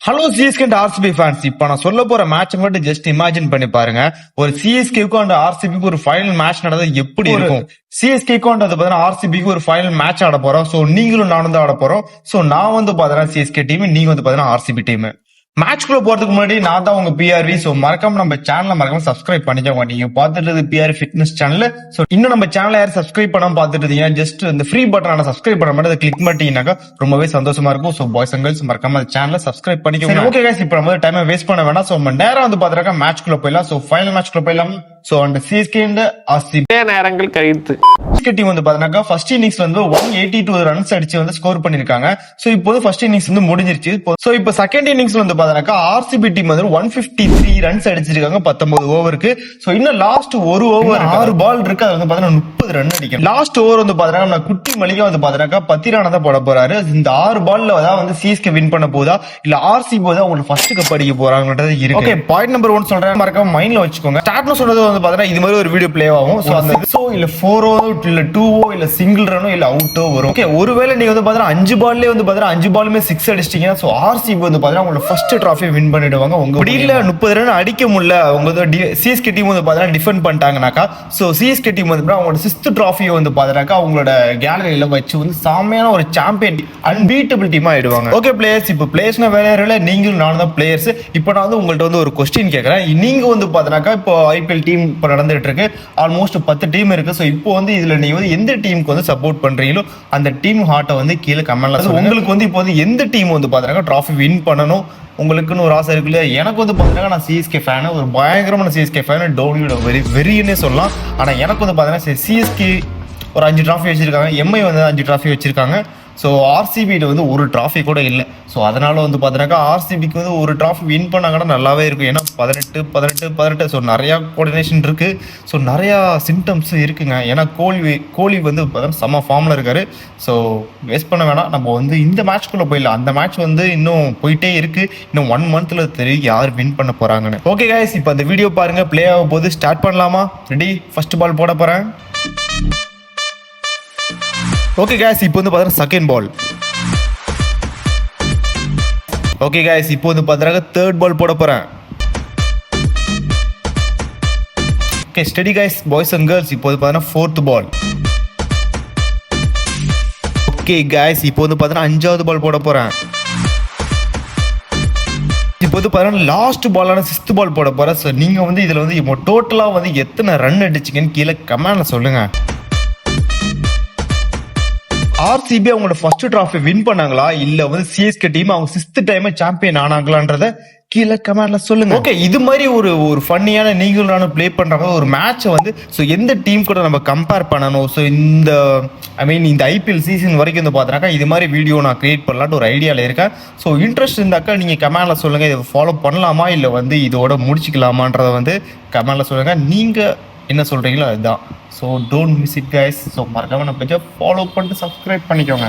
Hello CSK and RCB fans. இப்ப நான் சொல்ல போற மேட்ச் மட்டும் ஜஸ்ட் இமேஜின் பண்ணி பாருங்க. ஒரு சிஎஸ்கேக்கும் அந்த ஆர்சிபிக்கு ஒரு ஃபைனல் மேட்ச் நடந்தது எப்படி இருக்கும்? சிஎஸ்கேக்கும் வந்து பாத்தீங்கன்னா ஆர்சிபிக்கு ஒரு ஃபைனல் மேட்ச் ஆட போறோம். சோ நீங்களும் நானும் தான் ஆட போறோம். சோ நான் வந்து பாத்தீங்கன்னா சிஎஸ்கே டீம், நீங்க வந்து பாத்தீங்கன்னா ஆர்சிபி டீம். மேட்ச்குள்ள போறதுக்கு முன்னாடி நான் தான் உங்க பிஆர்வி. சோ மறக்காம நம்ம சேனலை மறக்காம சப்ஸ்கிரைப் பண்ணிக்கோங்க. நீங்க பாத்துட்டு பிஆர்வி ஃபிட்னஸ் சேனல். சோ இன்னும் நம்ம சேனலை யாரும் சப்ஸ்கிரைப் பண்ணாம பாத்துட்டு இருந்தீங்கன்னா ஜஸ்ட் இந்த ஃப்ரீ பட்டனை சப்ஸ்கிரைப் பண்ண மட்டும் அதை கிளிக் பண்ணிட்டீங்கன்னாக்கா ரொம்பவே சந்தோஷமா இருக்கும். சோ பாய்ஸ் அண்ட் கேர்ள்ஸ் மறக்காம அந்த சேனலை சப்ஸ்கிரைப் பண்ணிக்கோங்க. ஓகே கைஸ், இப்ப நம்ம டைம் வேஸ்ட் பண்ண வேணாம். சோ நம்ம நேரம் வந்து பாத்துறாக்க மேட்ச்குள்ள போயிடலாம். சோ ஃபைனல் மேட்ச்குள்ள போயிடலாம். சோ அந்த சிஎஸ்கே அண்ட் ஆர்சிபி நேரங்கள் கழித்து சிஎஸ்கே டீம் வந்து பாத்தீங்கன்னா ஃபர்ஸ்ட் இன்னிங்ஸ் வந்து 182 ரன்ஸ் அடிச்சு வந்து ஸ்கோர் பண்ணிருக்காங்க. சோ இப்போ ஃபர்ஸ்ட் இன்னிங்ஸ் வந்து முடிஞ்சிருச்சு. சோ இப்போ செகண்ட் இன்னிங்ஸ் வந்து பாத்தீங்கன்னா ஆர்சிபி டீம் வந்து 153 ரன்ஸ் அடிச்சிருக்காங்க 19 ஓவருக்கு. சோ இன்னும் லாஸ்ட் ஒரு ஓவர் 6 பால் இருக்கு. அது வந்து பாத்தீங்கன்னா 30 ரன் அடிக்கும். லாஸ்ட் ஓவர் வந்து பாத்தீங்கன்னா குட்டி மளிகை வந்து பாத்தீங்கன்னா 10 ரன் தான் போட போறாரு. இந்த 6 பால்ல தான் வந்து சிஎஸ்கே வின் பண்ண போதா இல்ல ஆர்சிபி தான் உங்களுக்கு ஃபர்ஸ்ட் கப் அடிக்க போறாங்கன்றது இருக்கு. ஓகே, பாயிண்ட் நம்பர் 1 சொல்றேன், மறக்காம மைண்ட்ல வச்சுக்கோங்க. ஸ்டார்ட்னு சொன்னது வந்து பாத்தீங்கன்னா இது மாதிரி ஒரு வீடியோ பிளே ஆகும். சோ அந்த 6 இல்ல 4 இல்ல 2 இல்ல சிங்கிள் ரனோ இல்ல அவுட்டோ வரும். ஓகே, ஒருவேளை நீங்க வந்து பாத்தீங்கன்னா 5 பால்லே வந்து பாத்தீங்கன்னா 5 பாலுமே 6 அடிச்சிட்டீங்கன்னா சோ ஆர்சிபி வந்து பாத்தீங்கன்னா உங்களோட ஃபர்ஸ்ட் டிராஃபி வின் பண்ணிடுவாங்க. உங்க இல்ல 30 ரன் அடிக்க முடியல, உங்க சிஎஸ்கே டீம் வந்து பாத்தீங்கன்னா டிஃபெண்ட் பண்ணிட்டாங்கனாக்கா சோ சிஎஸ்கே டீம் வந்து அவங்களோட 6th டிராஃபியை வந்து பாத்தீங்கன்னா அவங்களோட கேலரியில வச்சு வந்து சாமையான ஒரு சாம்பியன் அன்பீட்டபிள் டீமா ஆயிடுவாங்க. ஓகே பிளேயர்ஸ், இப்போ பிளேயர்ஸ்னா வேற யாரும் இல்ல, நீங்களும் நானும் தான் பிளேயர்ஸ். இப்போ நான் வந்து உங்கள்ட்ட வந்து ஒரு கொஸ்டின் கேட்கறேன். நீங்க வந்து பாத்தீங்கன்னா இப்போ ஐபிஎல் டீம் இப்போ நடந்துட்டு இருக்கு. ஆல்மோஸ்ட் 10 டீம் இருக்கு. சோ இப்போ வந்து இதுல நீங்க வந்து எந்த டீமுக்கு வந்து சப்போர்ட் பண்றீங்களோ அந்த டீம் ஹார்ட்டை வந்து கீழே கமெண்ட்ல சொல்லுங்க. உங்களுக்கு வந்து இப்போ வந்து எந்த டீம் வந்து பாத்தீங்கன்னா டிராஃபி வின் பண்ணணும் உங்களுக்குன்னு ஒரு ஆசை இருக்குல்ல. எனக்கு வந்து பாத்தீங்கன்னா நான் சிஎஸ்கே ஃபேன், ஒரு பயங்கரமான சிஎஸ்கே ஃபேன், டோனியோட வெறின்னே சொல்லலாம். ஆனா எனக்கு வந்து பாத்தீங்கன்னா சிஎஸ்கே ஒரு 5 டிராஃபி வச்சிருக்காங்க, எம்ஐ வந்து 5 டிராஃபி வச்சிருக்காங்க. ஸோ ஆர்சிபியில் வந்து ஒரு டிராஃபி கூட இல்லை. ஸோ அதனால வந்து பார்த்தீங்கன்னாக்கா ஆர்சிபிக்கு வந்து ஒரு டிராஃபி வின் பண்ணாங்கன்னா நல்லாவே இருக்கும். ஏன்னா 18 ஸோ நிறையா கோஆர்டினேஷன் இருக்குது. ஸோ நிறையா சிம்டம்ஸ் இருக்குங்க. ஏன்னா கோலி வந்து பார்த்தீங்கன்னா செம்ம ஃபார்மில் இருக்கார். ஸோ வேஸ்ட் பண்ண வேணாம், நம்ம வந்து இந்த மேட்ச்குள்ளே போயிடலாம். அந்த மேட்ச் வந்து இன்னும் போயிட்டே இருக்குது. இன்னும் 1 மந்த்தில் தெரியும் யார் வின் பண்ண போகிறாங்கன்னு. ஓகே கைஸ், இப்போ அந்த வீடியோ பாருங்கள், ப்ளே ஆக போது ஸ்டார்ட் பண்ணலாமா? ரெடி, ஃபர்ஸ்ட் பால் போட போகிறேன். ஓகே கைஸ், இப்போ வந்து பார்த்தீங்கன்னா செகண்ட் பால். ஓகே கைஸ், இப்போ வந்து பார்த்தீங்கன்னா தேர்ட் பால் போட போறேன். Okay study guys, boys and girls, இப்போ வந்து பார்த்தீங்கன்னா ஃபோர்த் பால். ஓகே கைஸ், இப்போ வந்து பார்த்தீங்கன்னா 5வது பால் போட போறேன். இப்போ வந்து பார்த்தீங்கன்னா லாஸ்ட் பாலான 6th பால் போட போறேன். ஸோ நீங்கள் வந்து இதில் வந்து டோட்டலாக வந்து எத்தனை ரன் அடிச்சிங்கன்னு கீழே கமெண்ட்ல சொல்லுங்க. ஆர்சிபி அவங்களோட ஃபர்ஸ்ட் டிராஃபி வின் பண்ணாங்களா இல்ல வந்து சிஎஸ்கே டீம் அவங்க 6th டைம் சாம்பியன் ஆனாங்களான்றத கீழே கமெண்ட்ல சொல்லுங்க. ஓகே, இது மாதிரி ஒரு ஃபன்னியான நீங்களும் பிளே பண்றாங்க ஒரு மேட்சை வந்து ஸோ எந்த டீம் கூட நம்ம கம்பேர் பண்ணணும். ஸோ இந்த இந்த ஐபிஎல் சீசன் வரைக்கும் வந்து பார்த்தீங்கன்னா இது மாதிரி வீடியோ நான் கிரியேட் பண்ணலான்னு ஒரு ஐடியாவில் இருக்கேன். ஸோ இன்ட்ரெஸ்ட் இருந்தாக்கா நீங்கள் கமெண்ட்ல சொல்லுங்க, இதை ஃபாலோ பண்ணலாமா இல்லை வந்து இதோட முடிச்சுக்கலாமான்றத வந்து கமெண்ட்ல சொல்லுங்க. நீங்கள் என்ன சொல்றீங்களோ அதுதான். So don't miss it guys. So மறக்காம நம்ம பேஜை ஃபாலோ பண்ணிட்டு சப்ஸ்கிரைப் பண்ணிக்கோங்க.